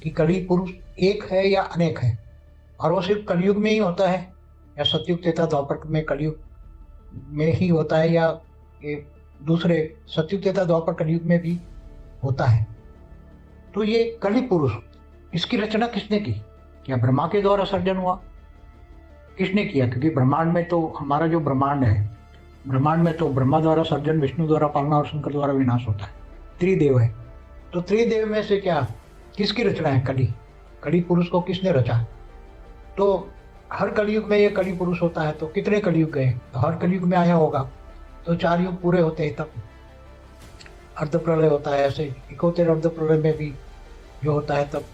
कि कली पुरुष एक है या अनेक है, और वो सिर्फ कलयुग में ही होता है, या सतयुग त्रेता द्वापर में कलयुग में ही होता है, या ये दूसरे सतयुग त्रेता द्वापर कलयुग में भी होता है। तो ये कली पुरुष, इसकी रचना किसने की? क्या ब्रह्मा के द्वारा सर्जन हुआ? किसने किया? क्योंकि ब्रह्मांड में तो हमारा जो ब्रह्मांड है, ब्रह्मांड में तो ब्रह्मा द्वारा सर्जन, विष्णु द्वारा पालना और शंकर द्वारा विनाश होता है। त्रिदेव है। तो त्रिदेव में से क्या किसकी रचना है? कली। कली पुरुष को किसने रचा? तो हर कलयुग में ये कली पुरुष होता है। तो कितने कलयुग गए? तो हर कलयुग में आया होगा तो 4 युग पूरे होते हैं तब अर्ध प्रलय होता है। ऐसे इकोत्तर अर्ध प्रलय में भी जो होता है तब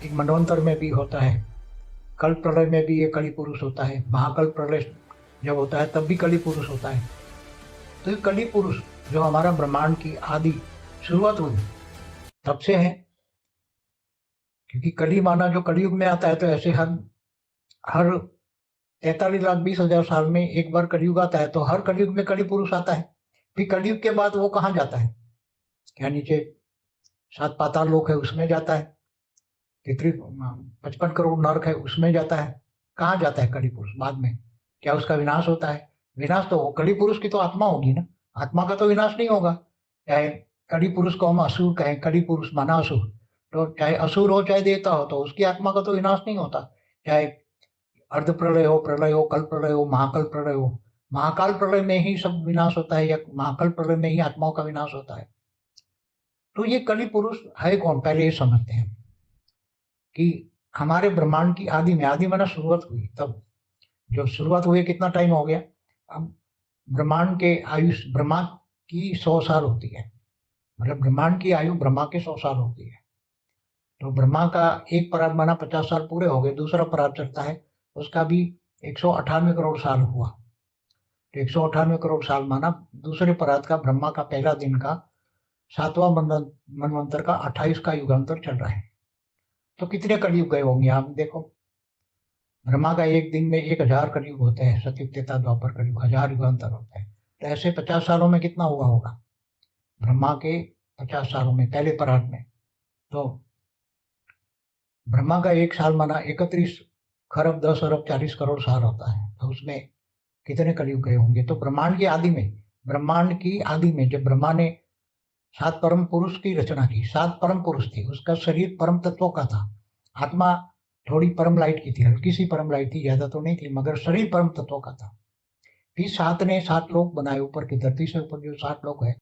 एक मनवंतर में भी होता है। कल्प प्रलय में भी ये कली पुरुष होता है। महाकल्प प्रलय जब होता है तब भी कली पुरुष होता है। तो ये कली पुरुष जो हमारा ब्रह्मांड की आदि शुरुआत हुई तब से है। क्योंकि कली माना जो कलयुग में आता है, तो ऐसे हर हर 43,20,000 साल में एक बार कलयुग आता है, तो हर कलयुग में कली पुरुष आता है। फिर कलयुग के बाद वो कहाँ जाता है? क्या नीचे 7 पाताल लोक है उसमें जाता है? कि 55 करोड़ नरक है उसमें जाता है? कहाँ जाता है कली पुरुष बाद में? क्या उसका विनाश होता है? विनाश तो कली पुरुष की तो आत्मा होगी ना, आत्मा का तो विनाश नहीं होगा। चाहे कली पुरुष को हम असुर कहें, कली पुरुष माना असुर, तो चाहे असुर हो चाहे देवता हो, तो उसकी आत्मा का तो विनाश नहीं होता। चाहे अर्ध प्रलय हो, कल्प प्रलय हो, महाकल्प प्रलय हो, महाकाल प्रलय में ही सब विनाश होता है, या महाकल्प प्रलय में ही आत्माओं का विनाश होता है। तो ये कली पुरुष है कौन? पहले ये समझते हैं कि हमारे ब्रह्मांड की आदि में, आदि माना शुरुआत हुई तब, जो शुरुआत हुई कितना टाइम हो गया? अब ब्रह्मांड के आयुष, ब्रह्मा की 100 साल होती है, मतलब ब्रह्मांड की आयु ब्रह्मा के 100 साल होती है। तो ब्रह्मा का एक पराग माना 50 साल पूरे हो गए, दूसरा पराग चलता है उसका भी 198 करोड़ साल हुआ। तो 198 करोड़ साल माना दूसरे पराग का, ब्रह्मा का पहला दिन का 7वां मनवंतर का 28 का युगांतर चल रहा है। तो कितने कलयुग गए होंगे आप देखो। ब्रह्मा का एक दिन में 1000 कलयुग होते हैं, सतयुग त्रेता द्वापर कलयुग 1000 युगांतर होते हैं। तो ऐसे 50 सालों में कितना हुआ होगा ब्रह्मा के? 50 सालों में पहले पराग में, तो ब्रह्मा का एक साल माना 31 खरब 10 अरब 40 करोड़ साल होता है। तो उसमें कितने कलयुग गए होंगे? तो ब्रह्मांड की आदि में, ब्रह्मांड की आदि में जब ब्रह्मा ने 7 परम पुरुष की रचना की, 7 परम पुरुष थे, उसका शरीर परम तत्वों का था, आत्मा थोड़ी परम लाइट की थी, हल्की सी परम लाइट थी, ज्यादा तो नहीं थी, मगर शरीर परम तत्वों का था। फिर 7 ने 7 लोक बनाए, ऊपर की धरती से ऊपर जो 7 लोक है